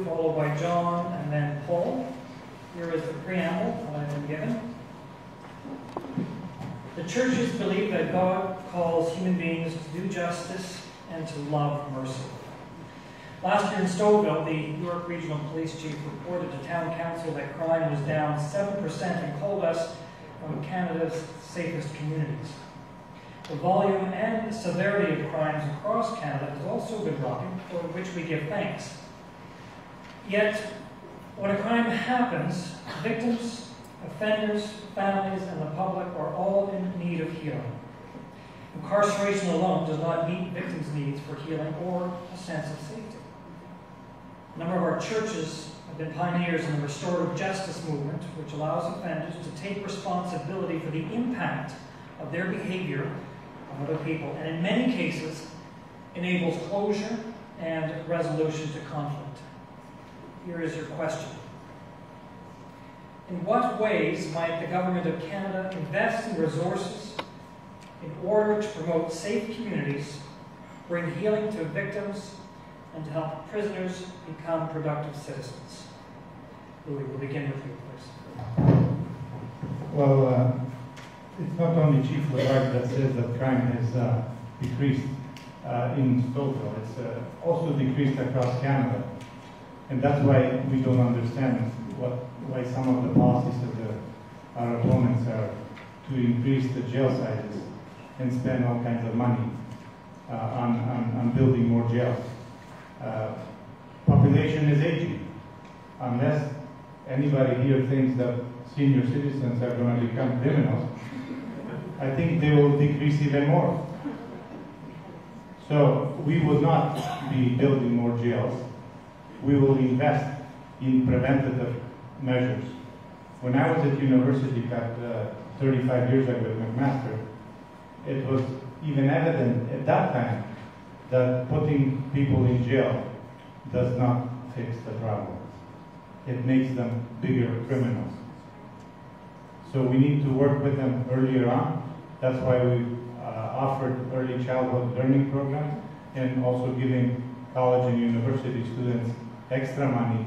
followed by John, and then Paul. Here is the preamble that I've been given. The churches believe that God calls human beings to do justice and to love mercy. Last year in Stouffville, the York Regional Police Chief reported to Town Council that crime was down 7% and called us one of Canada's safest communities. The volume and severity of crimes across Canada has also been dropping, for which we give thanks. Yet, when a crime happens, victims, offenders, families, and the public are all in need of healing. Incarceration alone does not meet victims' needs for healing or a sense of safety. A number of our churches have been pioneers in the restorative justice movement, which allows offenders to take responsibility for the impact of their behavior on other people, and in many cases enables closure and resolution to conflict. Here is your question. In what ways might the Government of Canada invest in resources in order to promote safe communities, bring healing to victims, and to help prisoners become productive citizens? Louis, we'll begin with you, please. Well, it's not only Chief Lagarde that says that crime has decreased in Stouffville, it's also decreased across Canada. And that's why we don't understand why some of the policies of our opponents are to increase the jail sizes and spend all kinds of money on building more jails. Population is aging. Unless anybody here thinks that senior citizens are going to become criminals, I think they will decrease even more. So we will not be building more jails. We will invest in preventative measures. When I was at university back 35 years ago at McMaster, it was even evident at that time that putting people in jail does not fix the problem. It makes them bigger criminals. So we need to work with them earlier on. That's why we offered early childhood learning programs and also giving college and university students extra money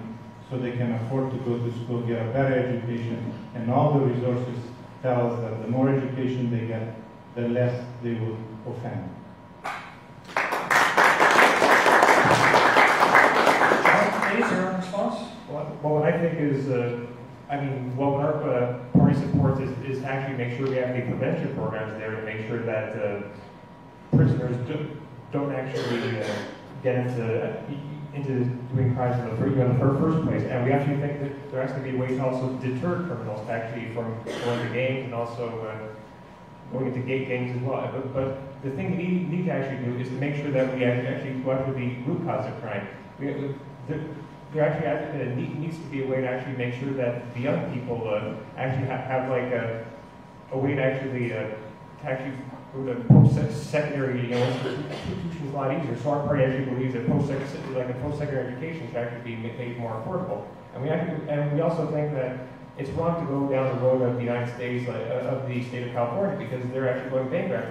so they can afford to go to school, get a better education, and all the resources tell us that the more education they get, the less they will offend. Please, your response? Well, what I think is, what our party supports is actually make sure we have the prevention programs there to make sure that prisoners don't actually get into doing crimes in the first place. And we actually think that there has to be ways to also deter criminals actually from going to gangs and also going into gangs as well. But the thing we need to actually do is to make sure that we actually go after the root cause of crime. There actually needs to be a way to actually make sure that the young people actually have like a way to actually go to post-secondary institutions a lot easier. So our party actually believes that post-secondary education should actually be made more affordable. And we also think that it's wrong to go down the road of the United States, of the state of California, because they're actually going bankrupt.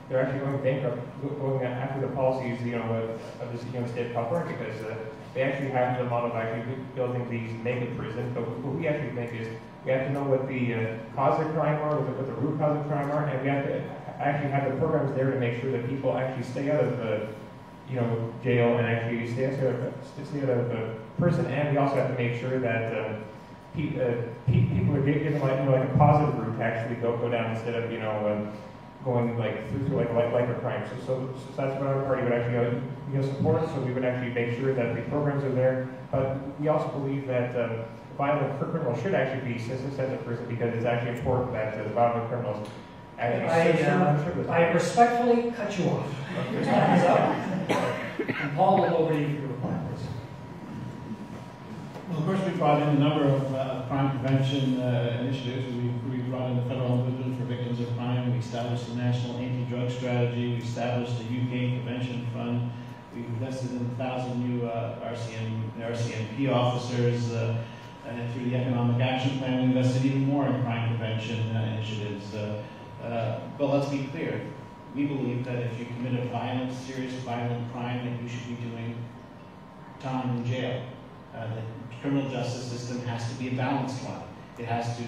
They're actually going bankrupt, going after the policies, of the state of California, because they actually have the model of actually building these mega prisons. But what we actually think is we have to know what the cause of crime are, what the root cause of crime are, and we have to actually have the programs there to make sure that people actually stay out of jail and actually stay out of prison. And we also have to make sure that people are given like a positive route to actually go down instead of going through lighter crimes. So that's what our party would actually support. So we would actually make sure that the programs are there. But we also believe that violent criminals should actually be sent to prison because it's actually important that the violent criminals actually. I respectfully cut you off. Your time is up. And Paul will over to you for your reply, please. Well, of course, we brought in a number of crime prevention initiatives. We brought in the Federal Ombudsman for Victims of Crime. We established a national anti-drug strategy. We established a UK prevention fund. We invested in 1,000 new RCMP officers. And through the Economic Action Plan, we invested even more in crime prevention initiatives. But let's be clear. We believe that if you commit a serious violent crime, that you should be doing time in jail. The criminal justice system has to be a balanced one. It has to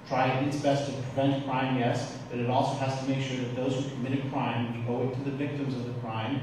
try its best to prevent crime, yes, but it also has to make sure that those who committed crime, we owe it to the victims of the crime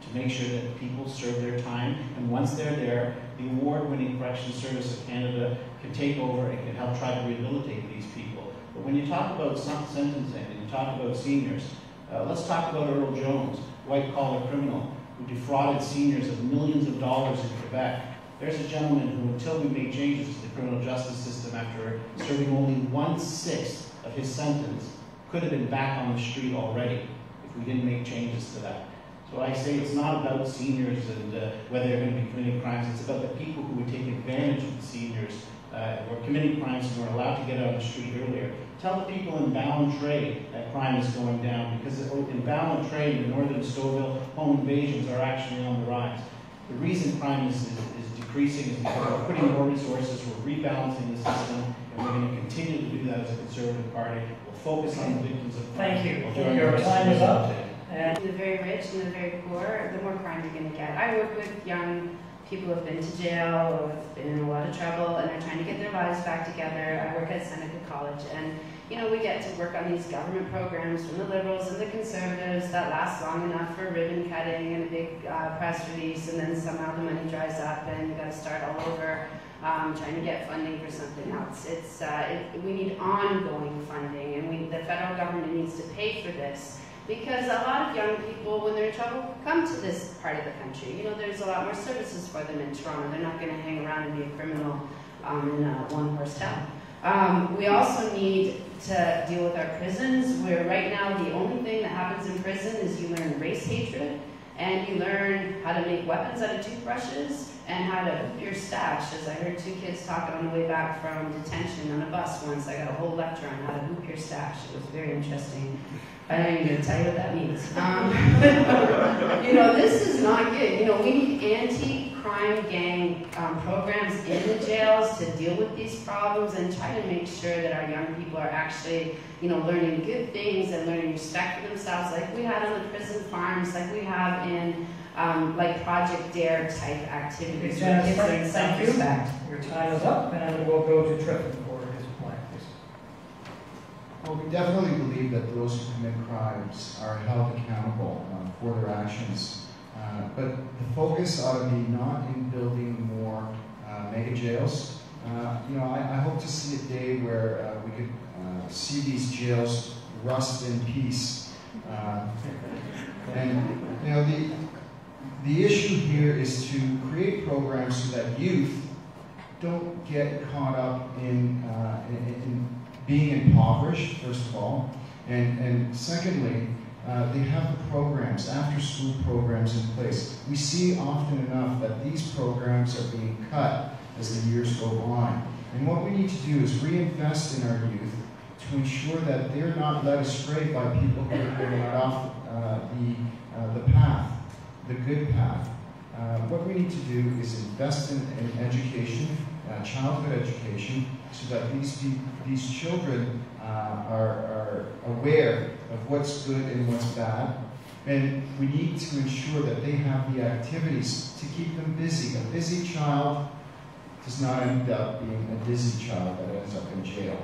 to make sure that people serve their time, and once they're there, the award-winning Corrections Service of Canada can take over and can help try to rehabilitate these people. But when you talk about sentencing and you talk about seniors, let's talk about Earl Jones, white-collar criminal, who defrauded seniors of millions of dollars in Quebec. There's a gentleman who, until we make changes to the criminal justice system after serving only 1/6 of his sentence, could have been back on the street already if we didn't make changes to that. So I say it's not about seniors and whether they're going to be committing crimes. It's about the people who would take advantage of the seniors who are committing crimes and who are allowed to get out on the street earlier. Tell the people in Ballantrae that crime is going down, because in Ballantrae, in northern Stouffville, home invasions are actually on the rise. The reason crime is decreasing is because we're putting more resources, we're rebalancing the system, and we're going to continue to do that as a Conservative Party. We'll focus on the victims of crime. Thank you. We'll Your time is up. And The very rich and the very poor, the more crime you're going to get. I work with young people who have been to jail or have been in a lot of trouble, and they're trying to get their lives back together. I work at Seneca College, and we get to work on these government programs from the Liberals and the Conservatives that last long enough for ribbon cutting and a big press release, and then somehow the money dries up and you got to start all over trying to get funding for something else. We need ongoing funding, and the federal government needs to pay for this. Because a lot of young people, when they're in trouble, come to this part of the country. There's a lot more services for them in Toronto. They're not going to hang around and be a criminal in a one-horse town. We also need to deal with our prisons, where right now the only thing that happens in prison is you learn race hatred, and you learn how to make weapons out of toothbrushes, and how to hoop your stash. As I heard 2 kids talking on the way back from detention on a bus once, I got a whole lecture on how to hoop your stash. It was very interesting. I'm not even going to tell you what that means. This is not good. We need anti-crime gang programs in the jails to deal with these problems and try to make sure that our young people are actually, learning good things and learning respect for themselves, like we had on the prison farms, like we have in like Project DARE type activities. Thank you. Your time is up, and we'll go to Triffin for his plan, please. Well, we definitely believe that those who commit crimes are held accountable for their actions. But the focus ought to be not in building more mega jails. I hope to see a day where we could see these jails rust in peace. The issue here is to create programs so that youth don't get caught up in being impoverished, first of all, and secondly, they have the programs, after-school programs in place. We see often enough that these programs are being cut as the years go on. And what we need to do is reinvest in our youth to ensure that they're not led astray by people who are getting off the path, the good path. What we need to do is invest in education, childhood education, so that these children are aware of what's good and what's bad. And we need to ensure that they have the activities to keep them busy. A busy child does not end up being a dizzy child that ends up in jail.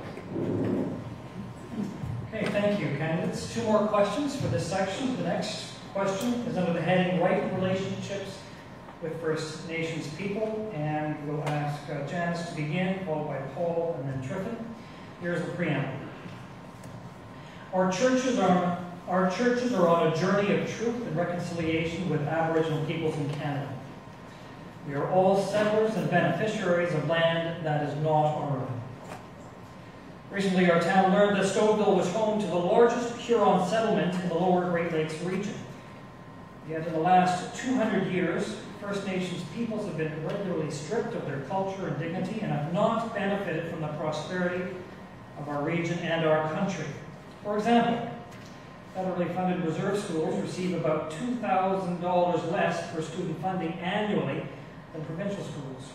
Okay, thank you, candidates. 2 more questions for this section. The next question is under the heading Right Relationships with First Nations People, and we'll ask Janice to begin, followed by Paul and then Triffin. Here's the preamble. Our churches are on a journey of truth and reconciliation with Aboriginal peoples in Canada. We are all settlers and beneficiaries of land that is not our own. Recently, our town learned that Stouffville was home to the largest Huron settlement in the lower Great Lakes region. Yet in the last 200 years, First Nations peoples have been regularly stripped of their culture and dignity and have not benefited from the prosperity of our region and our country. For example, federally funded reserve schools receive about $2,000 less per student funding annually than provincial schools.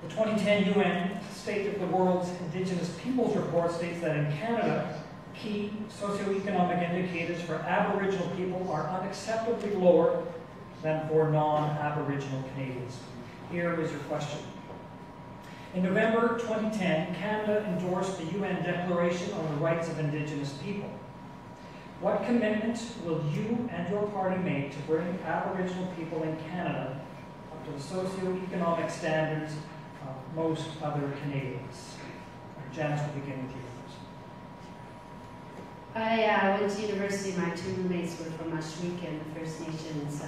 The 2010 UN State of the World's Indigenous Peoples Report states that in Canada, key socioeconomic indicators for Aboriginal people are unacceptably lower than for non-Aboriginal Canadians. Here is your question. In November 2010, Canada endorsed the UN Declaration on the Rights of Indigenous People. What commitment will you and your party make to bring Aboriginal people in Canada up to the socio-economic standards of most other Canadians? Janice, will begin with you first. I went to university. My two roommates were from Ashwaubenon, the First Nations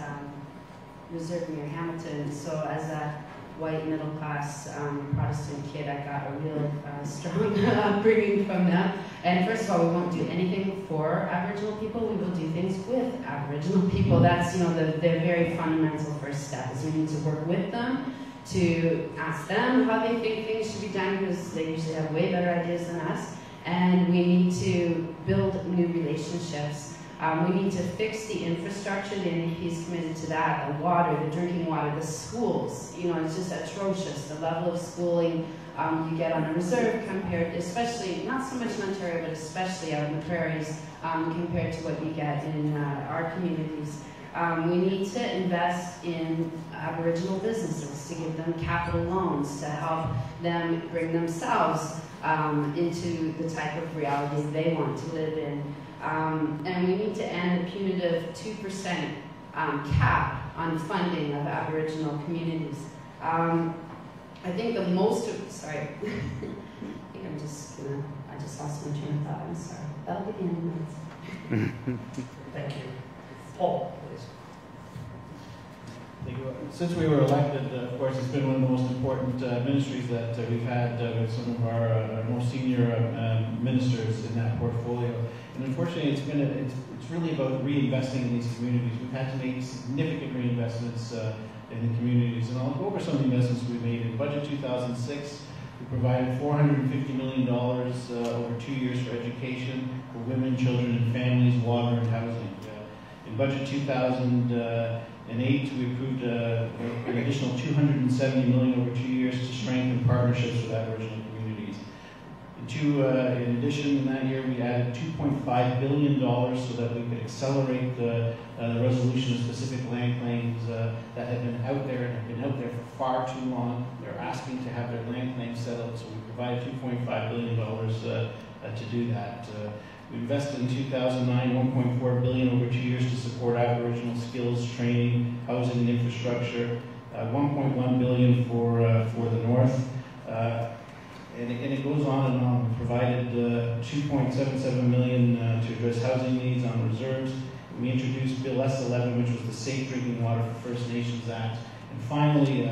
reserve near Hamilton. So as a white middle-class Protestant kid, I got a real strong upbringing from them. And first of all, we won't do anything for Aboriginal people. We will do things with Aboriginal people. That's, you know, the very fundamental first step is we need to work with them, to ask them how they think things should be done, because they usually have way better ideas than us. And we need to build new relationships. We need to fix the infrastructure. The NDP is committed to that. The water, the drinking water, the schools. You know, it's just atrocious. The level of schooling you get on a reserve compared, especially, not so much in Ontario, but especially out in the prairies, compared to what you get in our communities. We need to invest in Aboriginal businesses, to give them capital loans, to help them bring themselves into the type of reality they want to live in. And we need to end the punitive 2% cap on funding of Aboriginal communities. I think the most, sorry, I think I just lost my train of thought, I'm sorry. That'll be the end of minutes. Thank you. Paul, please. Thank you. Since we were elected, of course, it's been one of the most important ministries that we've had with some of our more senior ministers in that portfolio. And unfortunately, it's really about reinvesting in these communities. We've had to make significant reinvestments in the communities, and I'll go over some of the investments we made. In Budget 2006, we provided $450 million over 2 years for education for women, children, and families, water, and housing. In Budget 2008, we approved an additional $270 million over 2 years to strengthen partnerships with Aboriginal communities. In addition, in that year, we added $2.5 billion so that we could accelerate the resolution of specific land claims that have been out there and have been out there for far too long. They're asking to have their land claims settled, so we provided $2.5 billion to do that. We invested in 2009 $1.4 billion over 2 years to support Aboriginal skills, training, housing, and infrastructure. $1.1 billion for the North. And it goes on and on. We provided $2.77 million to address housing needs on reserves. We introduced Bill S-11, which was the Safe Drinking Water for First Nations Act. And finally,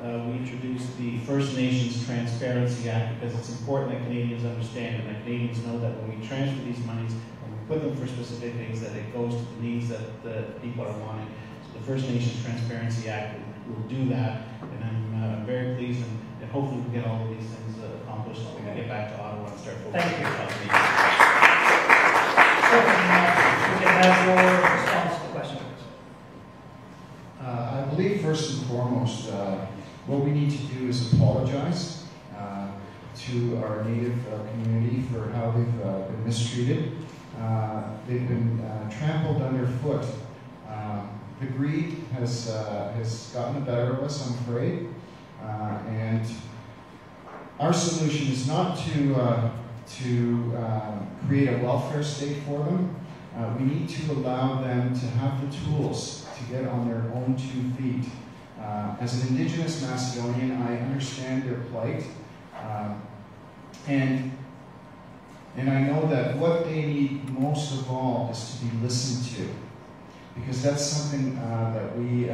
we introduced the First Nations Transparency Act, because it's important that Canadians understand and that Canadians know that when we transfer these monies, when we put them for specific things, that it goes to the needs that the people are wanting. So the First Nations Transparency Act will do that, and I'm very pleased, and hopefully we get all of these things accomplished so we can get back to Ottawa and start focusing on health needs. You can have your response to the question. I believe first and foremost, what we need to do is apologize to our Native community for how they've been mistreated. They've been trampled underfoot. The greed has gotten the better of us, I'm afraid. And our solution is not to create a welfare state for them. We need to allow them to have the tools to get on their own 2 feet. As an Indigenous Macedonian, I understand their plight, and I know that what they need most of all is to be listened to, because that's something that we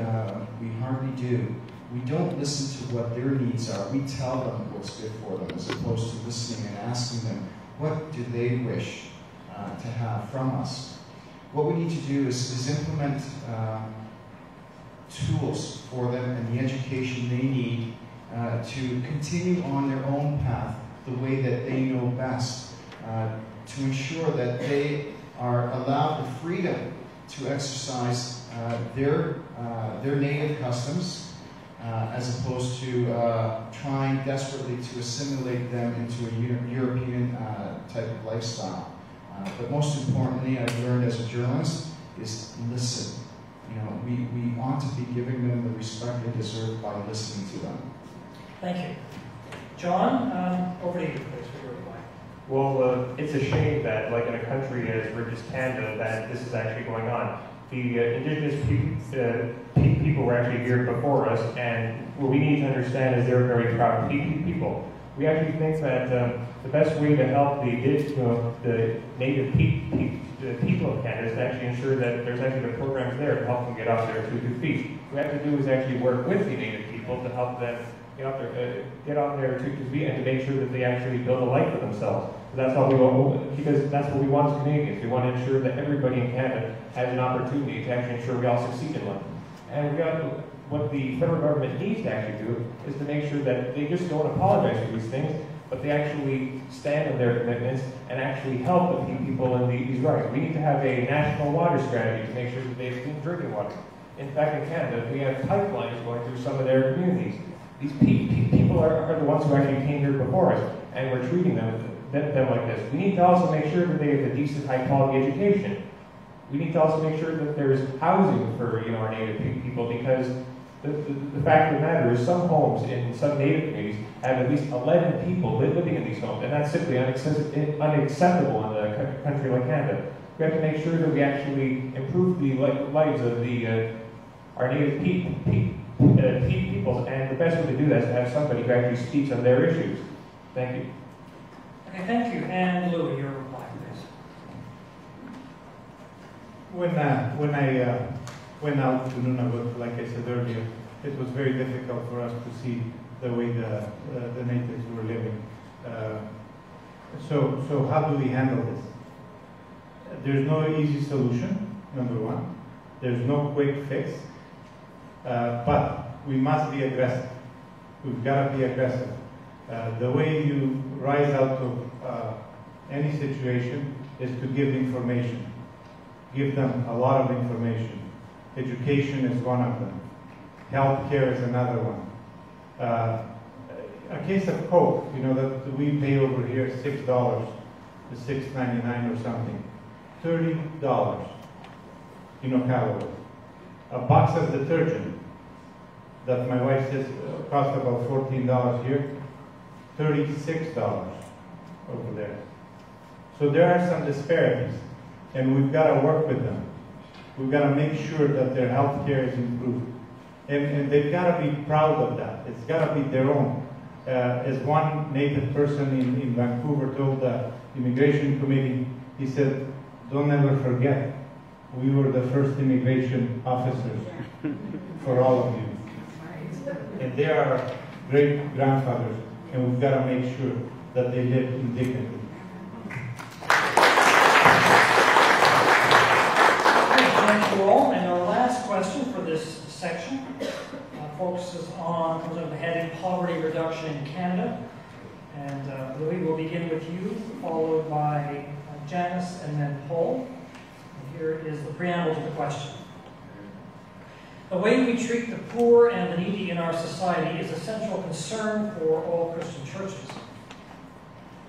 hardly do. We don't listen to what their needs are. We tell them what's good for them, as opposed to listening and asking them, what do they wish to have from us? What we need to do is implement tools for them and the education they need to continue on their own path the way that they know best, to ensure that they are allowed the freedom to exercise their native customs, as opposed to trying desperately to assimilate them into a European type of lifestyle. But most importantly, I've learned as a journalist is listen. You know, we not to be giving them the respect they deserve by listening to them. Thank you. John, over to you, please, for your reply. Well, it's a shame that, like in a country as rich as Canada, that this is actually going on. The Indigenous people were actually here before us, and what we need to understand is they're very proud people. We actually think that the best way to help the native people of Canada is to actually ensure that there's actually the programs there to help them get off their 2 feet. What we have to do is actually work with the native people to help them get on their 2 feet and to make sure that they actually build a life for themselves. So that's all we want, because that's what we want as Canadians. We want to ensure that everybody in Canada has an opportunity to actually ensure we all succeed in life. And what the federal government needs to actually do is to make sure that they just don't apologize for these things, but they actually stand on their commitments and actually help the people in these rights. We need to have a national water strategy to make sure that they have clean drinking water. In fact, in Canada, we have pipelines going through some of their communities. These people are the ones who actually came here before us, and we're treating them like this. We need to also make sure that they have a decent, high-quality education. We need to also make sure that there's housing for our native people, because the fact of the matter is some homes in some native communities have at least 11 people living in these homes, and that's simply unacceptable in a country like Canada. We have to make sure that we actually improve the lives of our native peoples, and the best way to do that is to have somebody who actually speaks on their issues. Thank you. Okay, thank you. And Louis, your reply, please. When I went out to Nunavut, like I said earlier, it was very difficult for us to see the way the natives were living. So how do we handle this? There's no easy solution, number one. There's no quick fix. But we must be aggressive. We've got to be aggressive. The way you rise out of any situation is to give information. Give them a lot of information. Education is one of them. Healthcare is another one. A case of Coke, that we pay over here $6 to $6.99 or something. $30 calories. A box of detergent that my wife says costs about $14 here, $36 over there. So there are some disparities, and we've got to work with them. We've got to make sure that their health care is improved. And they've got to be proud of that. It's got to be their own. As one native person in Vancouver told the immigration committee, he said, "Don't ever forget, we were the first immigration officers for all of you." And they are our great-grandfathers, and we've got to make sure that they live in dignity. Thank you all. And our last question for this section comes under the heading Poverty Reduction in Canada. And Louis, we'll begin with you, followed by Janice, and then Paul. And here is the preamble to the question. The way we treat the poor and the needy in our society is a central concern for all Christian churches.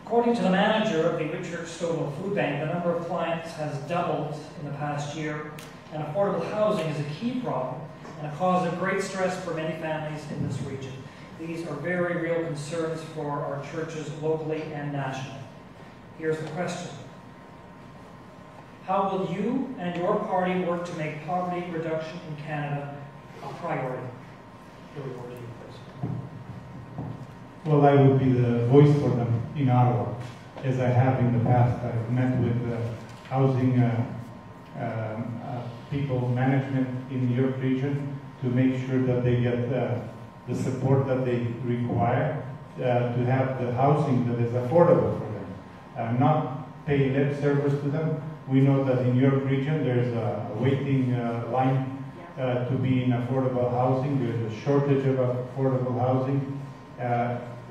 According to the manager of the Whitchurch Stouffville Food Bank, the number of clients has doubled in the past year, and affordable housing is a key problem and a cause of great stress for many families in this region. These are very real concerns for our churches locally and nationally. Here's the question. How will you and your party work to make poverty reduction in Canada a priority? Louis, over to you, please. Well, I will be the voice for them in Ottawa, as I have in the past. I've met with housing people management in the York region to make sure that they get the support that they require to have the housing that is affordable for them. Not pay lip service to them. We know that in York region there's a waiting line to be in affordable housing. There's a shortage of affordable housing.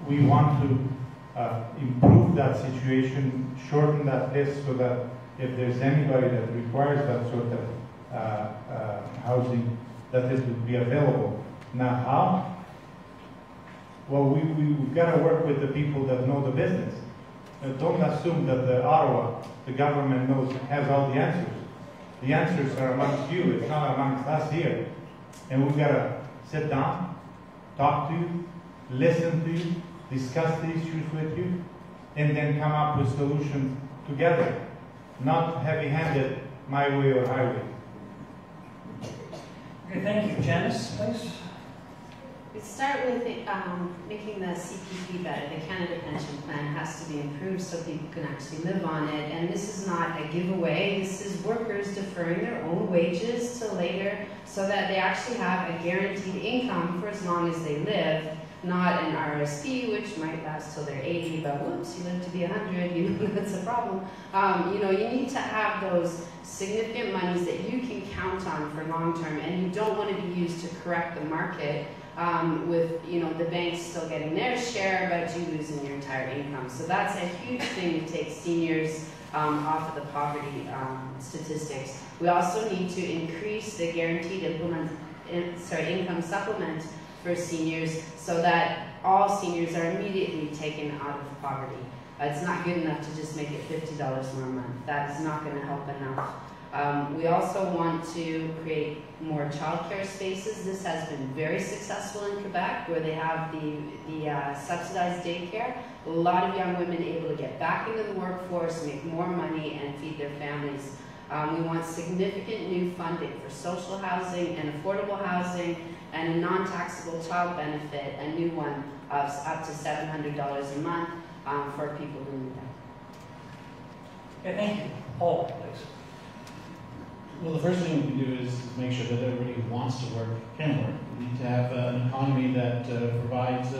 We want to improve that situation, shorten that list so that if there's anybody that requires that sort of housing, that it would be available. Now how? Well, we've got to work with the people that know the business. Don't assume that Ottawa, the government has all the answers. The answers are amongst you, it's not amongst us here. And we've got to sit down, talk to you, listen to you, discuss the issues with you, and then come up with solutions together. Not heavy-handed, my way or highway. Okay, thank you. Janice, please. We start with making the CPP better. The Canada Pension Plan has to be improved so people can actually live on it. And this is not a giveaway. This is workers deferring their own wages till later so that they actually have a guaranteed income for as long as they live, not an RSP, which might last till they're 80, but whoops, you live to be 100, that's a problem. You know, you need to have those significant monies that you can count on for long term, and you don't want to be used to correct the market with, you know, the banks still getting their share, but you losing your entire income. So that's a huge thing to take seniors off of the poverty statistics. We also need to increase the guaranteed income supplement for seniors so that all seniors are immediately taken out of poverty. It's not good enough to just make it $50 more a month. That is not going to help enough. We also want to create more childcare spaces. This has been very successful in Quebec, where they have the subsidized daycare. A lot of young women able to get back into the workforce, make more money, and feed their families. We want significant new funding for social housing and affordable housing, and a non-taxable child benefit, a new one of up to $700 a month for people who need that. Okay, thank you. Paul, please. Well, the first thing we can do is make sure that everybody who wants to work can work. We need to have an economy that provides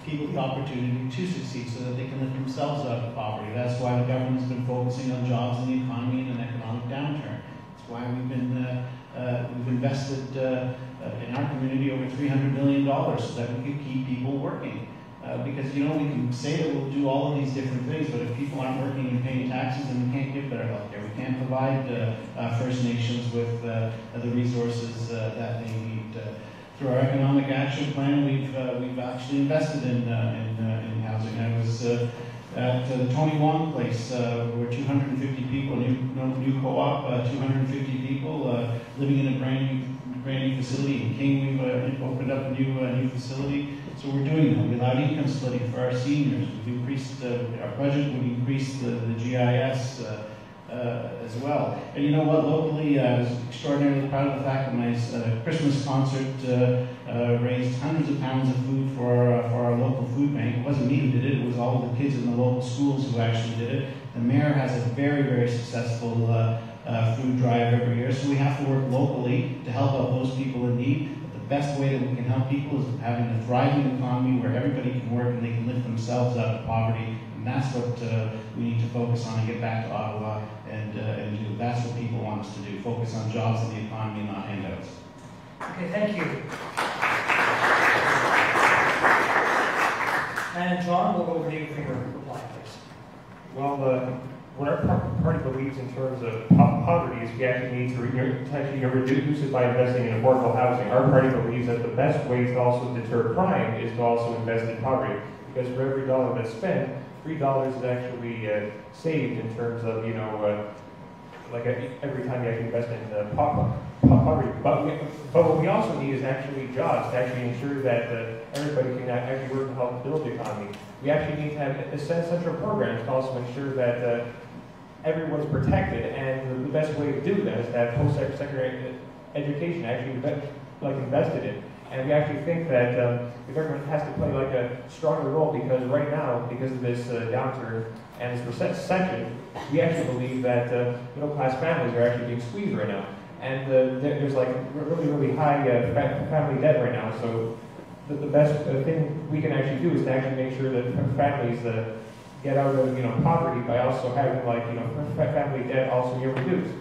people the opportunity to succeed so that they can lift themselves out of poverty. That's why the government's been focusing on jobs in the economy in an economic downturn. That's why we've invested in our community over $300 million so that we can keep people working. Because, you know, we can say that we'll do all of these different things, but if people aren't working and paying taxes, then we can't give better health care. We can't provide First Nations with the resources that they need. Through our economic action plan, we've actually invested in housing. I was at the Tony Wong place, where 250 people, new co-op, 250 people living in a brand new facility. In King, we've opened up a new facility. So we're doing that. We allowed income splitting for our seniors. We've increased our budget. We've increased the GIS as well. And you know what? Locally, I was extraordinarily proud of the fact that my Christmas concert raised hundreds of pounds of food for our local food bank. It wasn't me who did it. It was all of the kids in the local schools who actually did it. The mayor has a very, very successful food drive every year. So we have to work locally to help out those people in need. The best way that we can help people is having a thriving economy where everybody can work and they can lift themselves out of poverty. And that's what we need to focus on and get back to Ottawa and do. That's what people want us to do. Focus on jobs in the economy, not handouts. Okay, thank you. And John, we'll go over to you for your reply, please. Well, what our party believes in terms of poverty is we actually need to reduce it by investing in affordable housing. Our party believes that the best way to also deter crime is to also invest in poverty, because for every dollar that's spent, $3 is actually saved in terms of, you know, like every time you actually invest in poverty. But what we also need is actually jobs to actually ensure that everybody can actually work to help build the economy. We actually need to have essential programs to also ensure that everyone's protected, and the best way to do that is to have post-secondary education actually invested in. And we actually think that the government has to play like a stronger role, because right now, because of this downturn and this recession, we actually believe that middle-class families are actually being squeezed right now. And there's like really, really high family debt right now. So the best thing we can actually do is to actually make sure that families get out of poverty by also having family debt also reduced.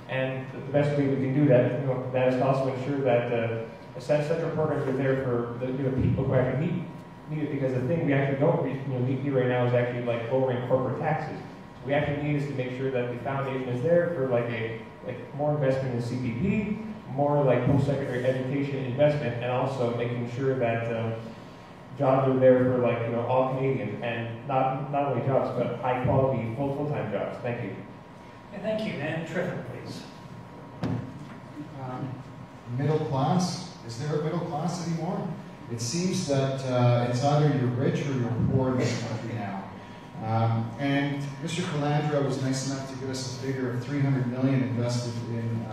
And the best way we can do that, that is to also ensure that central programs are there for the people who actually need it. Because the thing we actually don't need right now is actually like lowering corporate taxes. So we actually need is to make sure that the foundation is there for more investment in CPP, more like post-secondary education investment, and also making sure that jobs are there for all Canadians, and not only jobs but high quality full-time jobs. Thank you. Okay, thank you. And Triffin, please. Middle class Is there a middle class anymore? It seems that it's either you're rich or you're poor in this country now. And Mr. Calandra was nice enough to give us a figure of $300 million invested in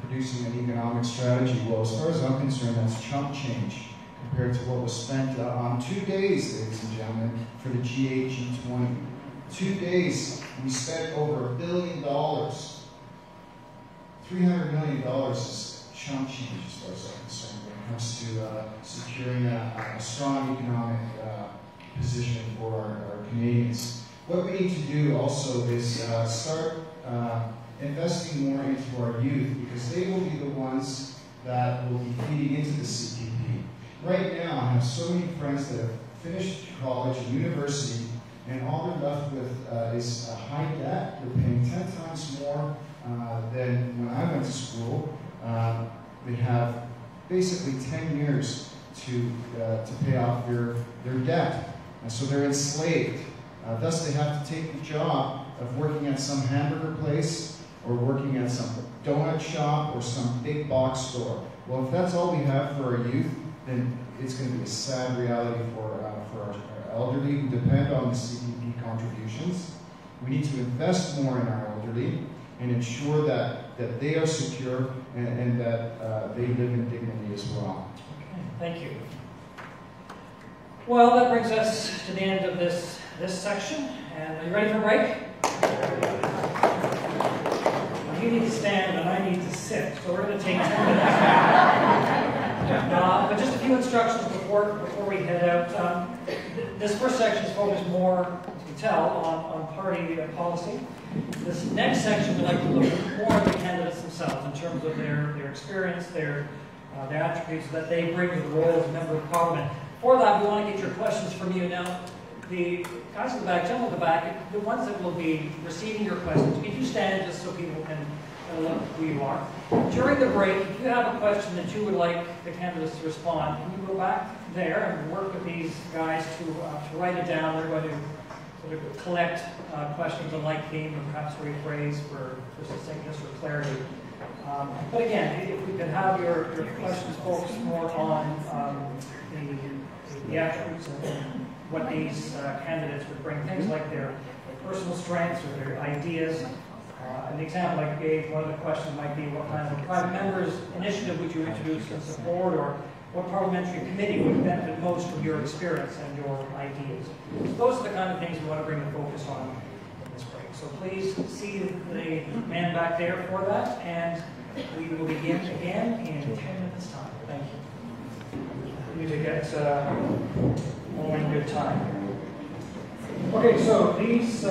producing an economic strategy. Well, as far as I'm concerned, that's chump change compared to what was spent on 2 days, ladies and gentlemen, for the G8, G20. 2 days, we spent over $1 billion. $300 million is chump change as far as I'm concerned when it comes to securing a strong economic position for our Canadians. What we need to do also is start investing more into our youth, because they will be the ones that will be feeding into the CPP. Right now, I have so many friends that have finished college and university, and all they're left with is a high debt. They're paying 10 times more than when I went to school. They have basically 10 years to pay off their debt, and so they're enslaved. Thus, they have to take the job of working at some hamburger place, or working at some donut shop, or some big box store. Well, if that's all we have for our youth, then it's going to be a sad reality for our elderly who depend on the CPP contributions. We need to invest more in our elderly and ensure that they are secure and that they live in dignity as well. Okay, thank you. Well, that brings us to the end of this section. And are you ready for a break? You need to stand and I need to sit, so we're going to take 10 minutes. But just a few instructions before we head out. This first section is focused more, as you can tell, on party policy. This next section, we'd like to look more at the candidates themselves in terms of their experience, their attributes that they bring to the role as a member of Parliament. For that, we want to get your questions from you. Now, the guys in the back, gentlemen in the back, the ones that will be receiving your questions, if you stand just so people can look who you are. During the break, if you have a question that you would like the candidates to respond, can you go back there and work with these guys to write it down? They're going to sort of collect questions on like theme or perhaps rephrase for succinctness or clarity. But again, if we could have your questions focused more on the attributes and what these candidates would bring, things like their personal strengths or their ideas. An example I gave, one of the questions might be what kind of private members initiative would you introduce and support, or what parliamentary committee would benefit most from your experience and your ideas. So those are the kind of things we want to bring the focus on in this break. So please see the man back there for that, and we will begin again in 10 minutes' time. Thank you. We need to get going good time. Okay, so these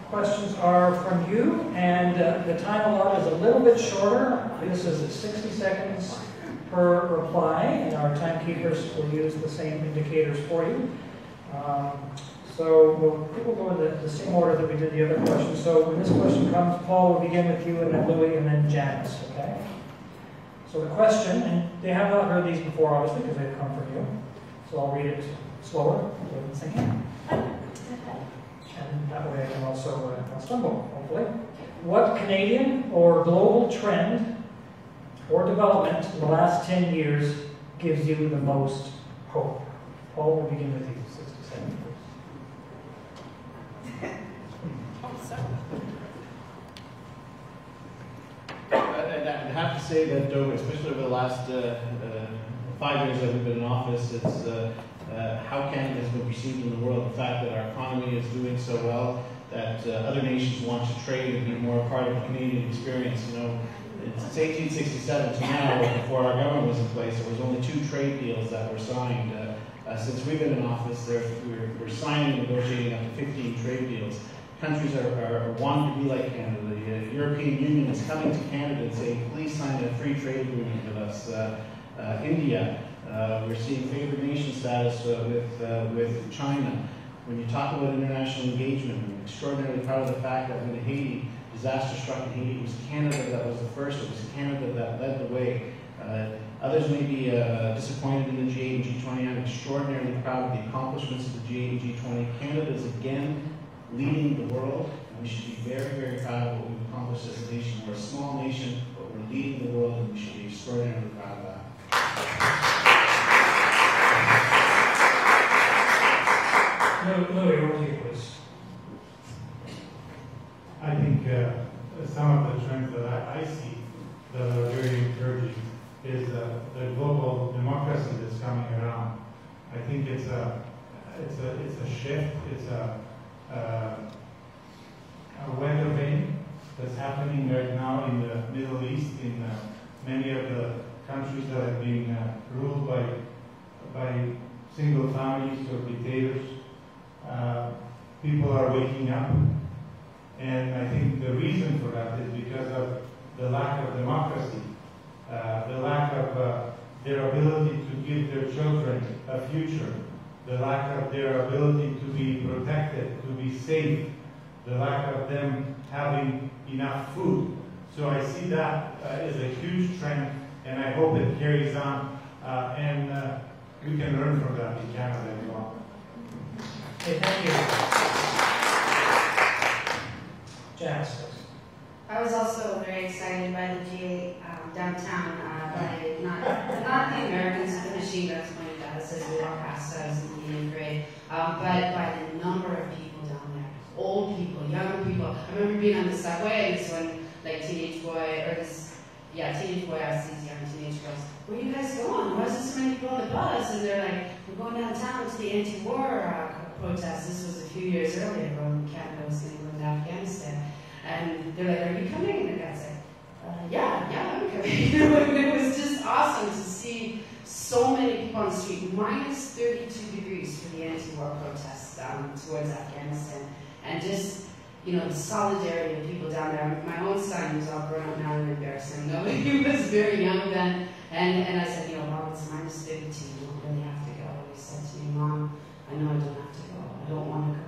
questions are from you, and the time allotted is a little bit shorter. This is 60 seconds per reply, and our timekeepers will use the same indicators for you. So we'll go in the same order that we did the other questions. So when this question comes, Paul will begin with you, and then Louis, and then Janice, okay? So the question, and they have not heard these before, obviously, because they've come from you. So I'll read it slower, so it sink in. And that way I can also not stumble, hopefully. What Canadian or global trend or development in the last 10 years gives you the most hope? Paul, will begin with you. 60 seconds, I'd have to say that, especially over the last 5 years that we've been in office, it's how Canada has been perceived in the world, the fact that our economy is doing so well, that other nations want to trade and be more a part of the Canadian experience. You know, since 1867 to now, before our government was in place, there was only 2 trade deals that were signed. Since we've been in office, we're signing and negotiating up to 15 trade deals. Countries are wanting to be like Canada. The European Union is coming to Canada and saying, please sign a free trade agreement with us. India, we're seeing favored nation status with China. When you talk about international engagement, I'm extraordinarily proud of the fact that when the Haiti disaster struck in Haiti, it was Canada that was the first. It was Canada that led the way. Others may be disappointed in the G8 and G20. I'm extraordinarily proud of the accomplishments of the G8 and G20. Canada is again leading the world, and we should be very, very proud of what we've accomplished as a nation. We're a small nation, but we're leading the world, and we should be some of the trends that I see that are very encouraging is the global democracy that's coming around. I think it's a shift. It's a weather vane that's happening right now in the Middle East, in many of the countries that have been ruled by single families or dictators. People are waking up, and I think the reason for that is because of the lack of democracy, the lack of their ability to give their children a future, the lack of their ability to be protected, to be safe, the lack of them having enough food. So I see that as a huge trend, and I hope it carries on, and we can learn from that in Canada as well. Okay, thank you. Janice. I was also very excited by the G8 downtown, by not the Americans with the machine guns pointed at us as we walked past us in the meeting parade, but by the number of people down there. Old people, young people. I remember being on the subway, and this one, like, teenage boy asked these young teenage girls, "Where are you guys going? Why is there so many people on the bus?" And they're like, "We're going downtown to the anti-war protest." This was a few years earlier when Canada was going to go into Afghanistan. And they're like, "Are you coming?" And the guy's like, yeah, I'm coming. It was just awesome to see so many people on the street. Minus 32 degrees for the anti-war protests towards Afghanistan. And just, the solidarity of people down there. My own son, who's all grown up now, and embarrassing. No, he was very young then. And I said, "Mom, it's minus 32. You don't really have to go." He said to me, "Mom, I know I don't have to go. I don't want to go.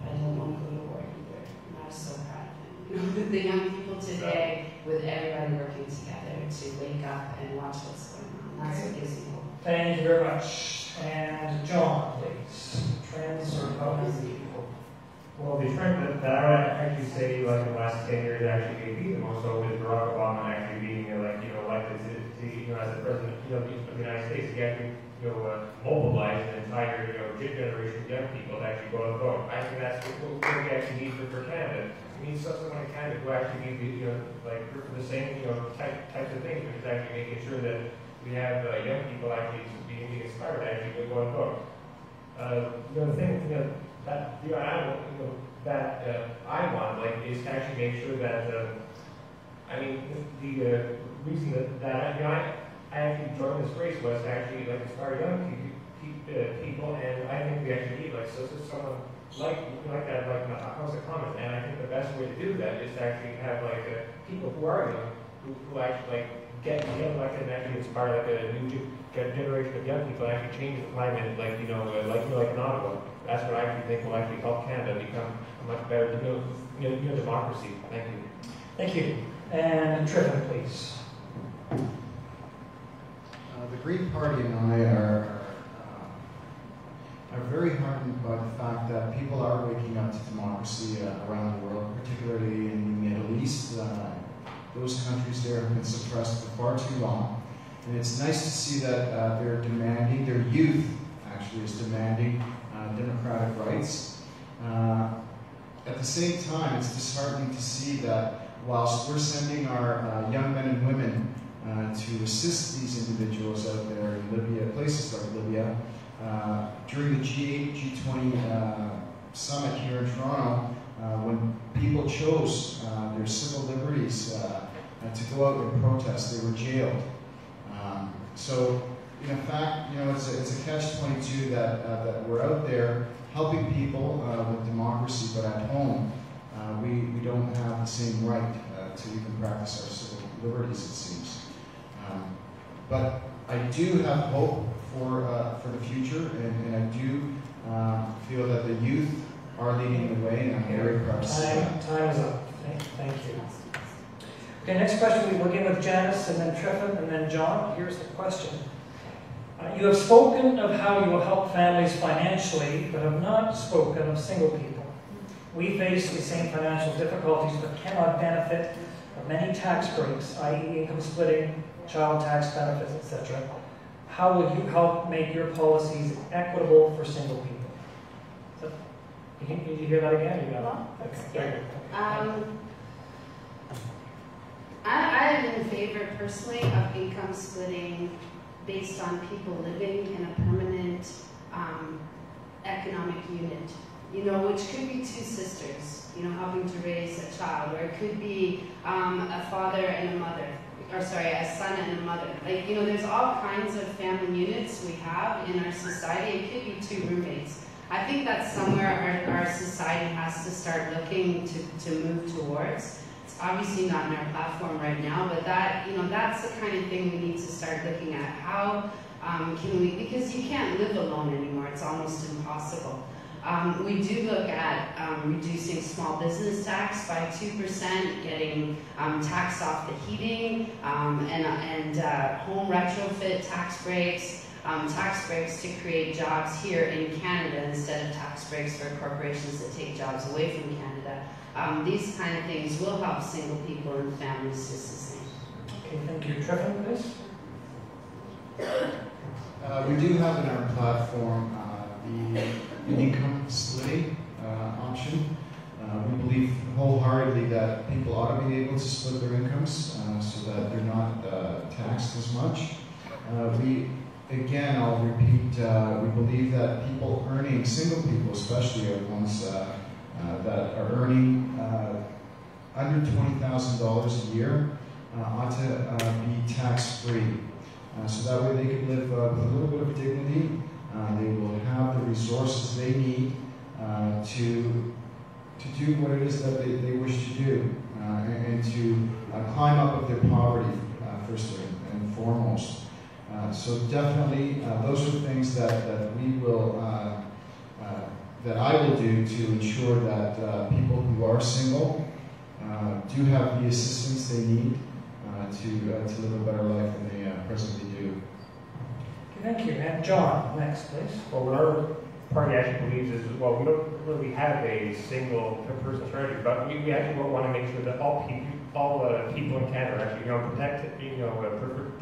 But I don't want to go to war either." And I was so proud of him. The young people today, with everybody working together to wake up and watch what's going on. That's what gives me hope. Thank you very much. And John, please. Trends or comments that you hope? Well, the trend that I would actually say, like, in the last 10 years actually maybe the most so is Barack Obama actually being, elected to, as the president, of the United States. He actually, mobilized an entire, generation of young people to actually go and vote. I think that's what we actually need for Canada. We need someone in Canada who actually needs, for the same, types of things, which is actually making sure that we have young people actually being inspired to actually go and vote. The thing, that I want, is to actually make sure that, the reason that I actually joined this race was to actually inspire young people, and I think we actually need someone like that, House of Commons. And I think the best way to do that is to actually have people who are young, who actually get elected and actually inspire a new generation of young people, and actually change the climate, like in Ottawa. That's what I actually think will actually help Canada become a much better democracy. Thank you. Thank you. And Triffin, please. The Green Party and I are very heartened by the fact that people are waking up to democracy around the world, particularly in the Middle East. Those countries there have been suppressed for far too long. And it's nice to see that they're demanding, their youth actually is demanding democratic rights. At the same time, it's disheartening to see that whilst we're sending our young men and women to assist these individuals out there in Libya, places like Libya, during the G8, G20 summit here in Toronto, when people chose their civil liberties to go out and protest, they were jailed. So, in fact, it's a catch-22 that we're out there helping people with democracy, but at home, we don't have the same right to even practice our civil liberties, it seems. But I do have hope for the future, and I do feel that the youth are leading the way, and I'm very proud to see that. Time is up. Thank you. Okay, next question. We'll begin with Janice, and then Triffin, and then John. Here's the question. You have spoken of how you will help families financially, but have not spoken of single people. We face the same financial difficulties, but cannot benefit from many tax breaks, i.e. income splitting, child tax benefits, etc. How will you help make your policies equitable for single people? So, did you hear that again? You got it? Okay. I am in favor personally of income splitting based on people living in a permanent economic unit. You know, which could be two sisters, you know, helping to raise a child, or it could be a father and a mother, or sorry, a son and a mother. Like, you know, there's all kinds of family units we have in our society. It could be two roommates. I think that's somewhere our society has to start looking to move towards. It's obviously not in our platform right now, but that, you know, that's the kind of thing we need to start looking at. How can we, because you can't live alone anymore, it's almost impossible. We do look at reducing small business tax by 2%, getting tax off the heating, and home retrofit tax breaks to create jobs here in Canada instead of tax breaks for corporations that take jobs away from Canada. These kind of things will help single people and families just the same. Okay, thank you. Trevor, please. We do have in our platform the income splitting option. We believe wholeheartedly that people ought to be able to split their incomes so that they're not taxed as much. Again, I'll repeat, we believe that people earning, single people especially, are ones that are earning under $20,000 a year ought to be tax-free. So that way they can live with a little bit of dignity. They will have the resources they need to do what it is that they wish to do and to climb up of their poverty first and foremost. So definitely those are things that we will, that I will do to ensure that people who are single do have the assistance they need to live a better life than they presently do. Thank you. And John, next, please. Well, what our party actually believes is, well, we don't really have a single person strategy, but we actually want to make sure that all people in Canada are actually,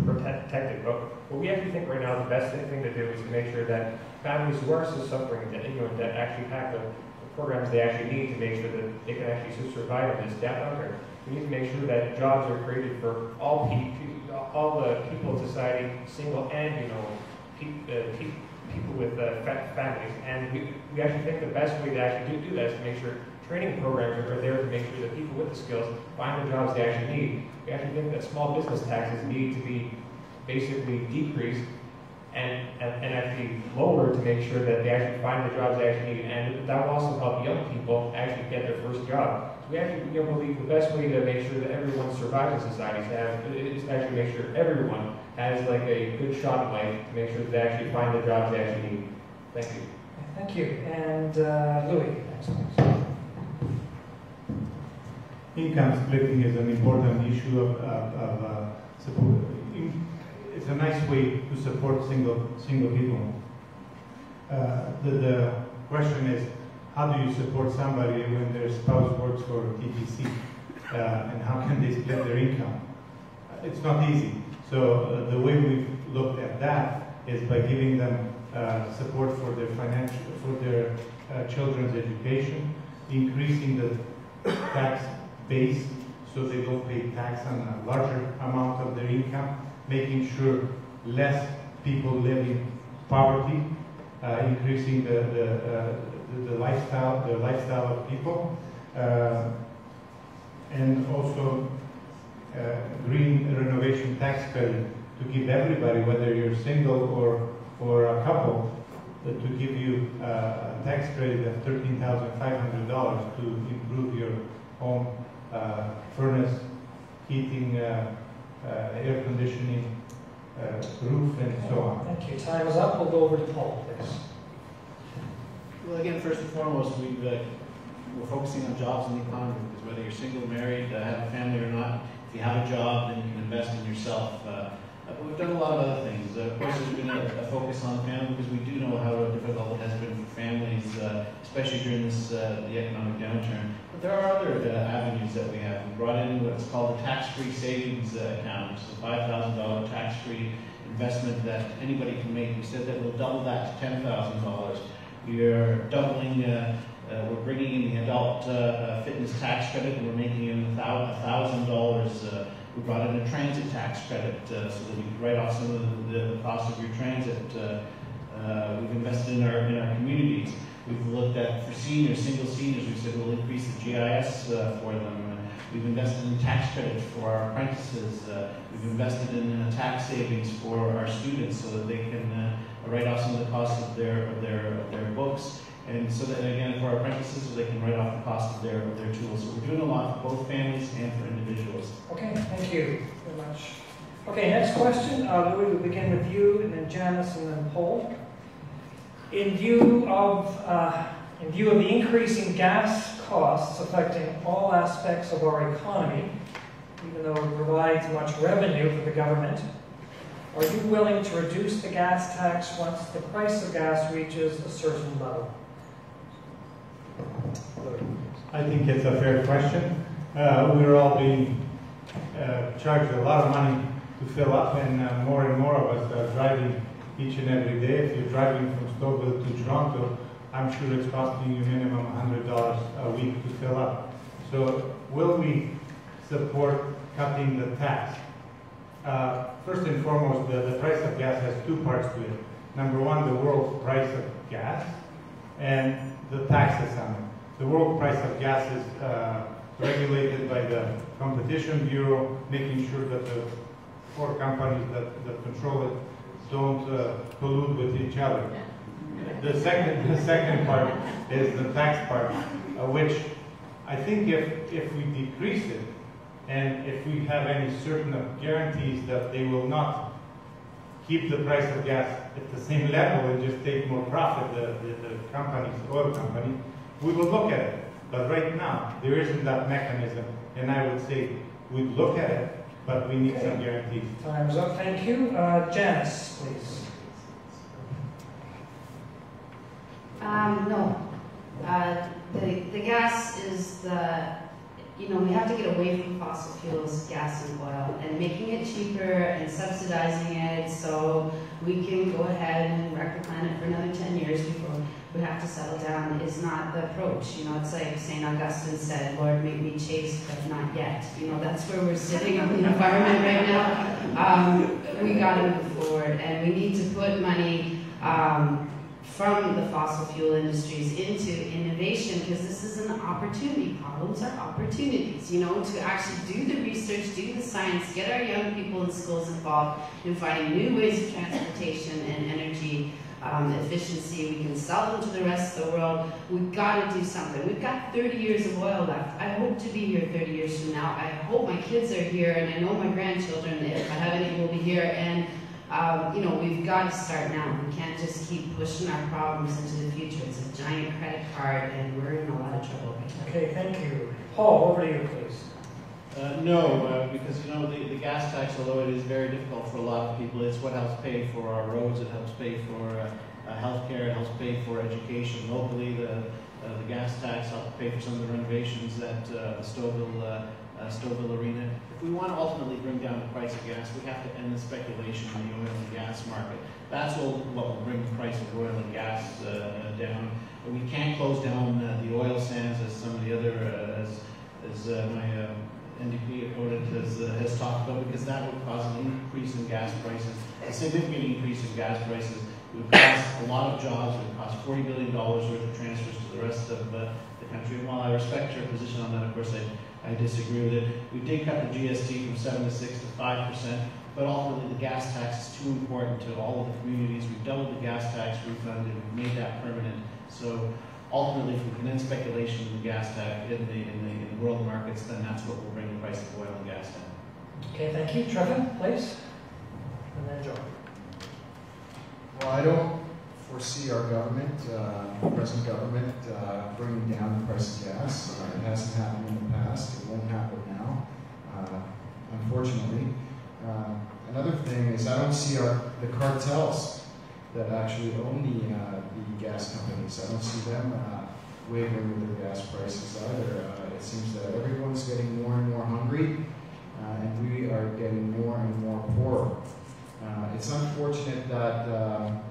protected. But what we actually think right now the best thing to do is to make sure that families who are still suffering, that actually have the programs they actually need to make sure that they can actually survive in this downturn. We need to make sure that jobs are created for all the people in society, single and people with families. And we actually think the best way to actually do that is to make sure training programs are there to make sure that people with the skills find the jobs they actually need. We actually think that small business taxes need to be basically decreased and actually lowered to make sure that they actually find the jobs they actually need. And that will also help young people actually get their first job. So we actually believe the best way to make sure that everyone survives in society is to actually make sure everyone has like a good shot in life to make sure that they actually find the jobs they actually need. Thank you. Thank you. And Louis, next please. Income splitting is an important issue of support. It's a nice way to support single people. The question is, how do you support somebody when their spouse works for TTC? And how can they split their income? It's not easy. So the way we've looked at that is by giving them support for their children's education, increasing the tax base so they don't pay tax on a larger amount of their income, making sure less people live in poverty, increasing the lifestyle of people, and also green renovation tax credit to give everybody, whether you're single or a couple, to give you a tax credit of $13,500 to improve your home furnace, heating, air conditioning, roof, and so on. Thank you. Time is up. We'll go over to Paul, please. Well, again, first and foremost, we're focusing on jobs in the economy, because whether you're single, married, have a family or not, if you have a job, then you can invest in yourself. But we've done a lot of other things. Of course, there's been a focus on the family, because we do know how difficult it has been for families, especially during this the economic downturn. But there are other avenues that we have. We brought in what's called a tax-free savings account, which is a $5,000 tax-free investment that anybody can make. We said that we'll double that to $10,000. We are doubling. We're bringing in the adult fitness tax credit, and we're making it $1,000 We brought in a transit tax credit so that you could write off some of the cost of your transit. We've invested in our communities. We've looked at, for seniors, single seniors, we said we'll increase the GIS for them. We've invested in tax credits for our apprentices. We've invested in tax savings for our students so that they can write off some of the costs of their books. And so that, again, for our apprentices, so they can write off the cost of their tools. So we're doing a lot for both families and for individuals. Okay, thank you very much. Okay, next question. Louis, we'll begin with you, and then Janice, and then Paul. In view of the increasing gas costs affecting all aspects of our economy, even though it provides much revenue for the government, are you willing to reduce the gas tax once the price of gas reaches a certain level? I think it's a fair question. We're all being charged a lot of money to fill up, and more of us are driving each and every day. If you're driving from Stouffville to Toronto, I'm sure it's costing you minimum $100 a week to fill up. So will we support cutting the tax? First and foremost, the price of gas has two parts to it. Number one, the world price of gas, and the taxes on it. The world price of gas is regulated by the Competition Bureau, making sure that the four companies that control it don't collude with each other. The second part is the tax part, which I think if we decrease it, and if we have any certain guarantees that they will not keep the price of gas at the same level and just take more profit, the companies, oil company, we will look at it. But right now, there isn't that mechanism, and I would say we'd look at it, but we need some guarantees. Time's up, thank you. Janice, please. No. The gas is we have to get away from fossil fuels, gas and oil, and making it cheaper and subsidizing it so we can go ahead and wreck the planet for another 10 years before we have to settle down is not the approach. It's like St. Augustine said, Lord, make me chaste, but not yet. That's where we're sitting on the environment right now. We got to move forward, and we need to put money from the fossil fuel industries into innovation, because this is an opportunity. Problems are opportunities, to actually do the research, do the science, get our young people in schools involved in finding new ways of transportation and energy efficiency. We can sell them to the rest of the world. We've got to do something. We've got 30 years of oil left. I hope to be here 30 years from now. I hope my kids are here, and I know my grandchildren, if I have any, will be here. And we've got to start now. We can't just keep pushing our problems into the future. It's a giant credit card, and we're in a lot of trouble right now. Okay, thank you. Paul, over to you, please. No, because the gas tax, although it is very difficult for a lot of people, it's what helps pay for our roads, it helps pay for healthcare, it helps pay for education locally. The gas tax helps pay for some of the renovations at the Stouffville Arena. If we want to ultimately bring down the price of gas, we have to end the speculation in the oil and gas market. That's what will bring the price of oil and gas down. But we can't close down the oil sands as some of the other, as my NDP opponent has talked about, because that would cause an increase in gas prices, a significant increase in gas prices. It would cost a lot of jobs. It would cost $40 billion worth of transfers to the rest of the country. And while I respect your position on that, of course, I disagree with it. We did cut the GST from 7 to 6 to 5%, but ultimately the gas tax is too important to all of the communities. We've doubled the gas tax refund, and we've made that permanent. So ultimately, if we can end speculation in the gas tax in the world markets, then that's what will bring the price of oil and gas down. Okay, thank you. Trevor, please. And then John. Well, I don't foresee our government, present government, bringing down the price of gas. It hasn't happened in the past. It won't happen now, unfortunately. Another thing is I don't see the cartels that actually own the gas companies. I don't see them wavering with their gas prices either. It seems that everyone's getting more and more hungry, and we are getting more and more poor. It's unfortunate that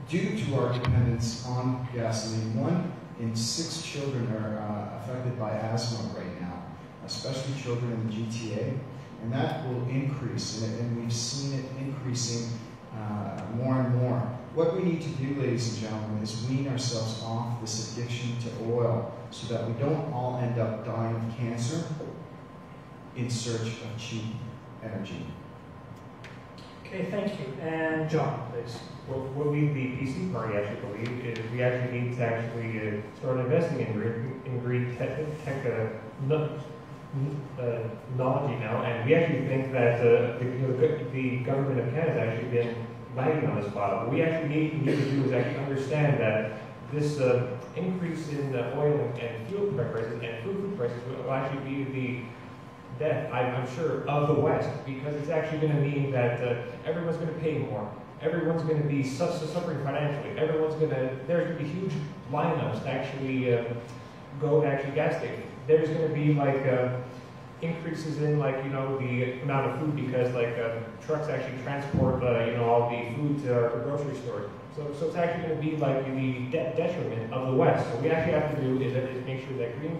due to our dependence on gasoline, 1 in 6 children are affected by asthma right now. especially children in the GTA, and that will increase, and we've seen it increasing more and more. What we need to do, ladies and gentlemen, is wean ourselves off this addiction to oil so that we don't all end up dying of cancer in search of cheap energy. Okay, thank you. And John, please. What we, the PC party, actually believe is we actually need to actually start investing in green technology now, and we actually think that the government of Canada has actually been lagging on this file. What we actually need to do is actually understand that this increase in oil and fuel prices and food prices will actually be the death, I'm sure, of the West, because it's actually going to mean that everyone's going to pay more. Everyone's going to be suffering financially. There's going to be huge lineups to actually go to actually gas stations. There's going to be like increases in the amount of food because trucks actually transport all the food to our grocery stores. So it's actually going to be like the detriment of the West. So what we actually have to do is make sure that green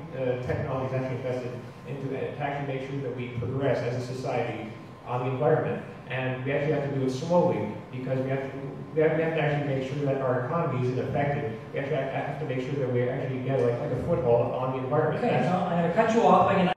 technology is actually invested into that, to actually make sure that we progress as a society on the environment. And we actually have to do it slowly because we have to actually make sure that our economy isn't affected. We actually have to make sure that we actually get like a foothold on the environment. Okay, now I'm going to cut you off. I'm going to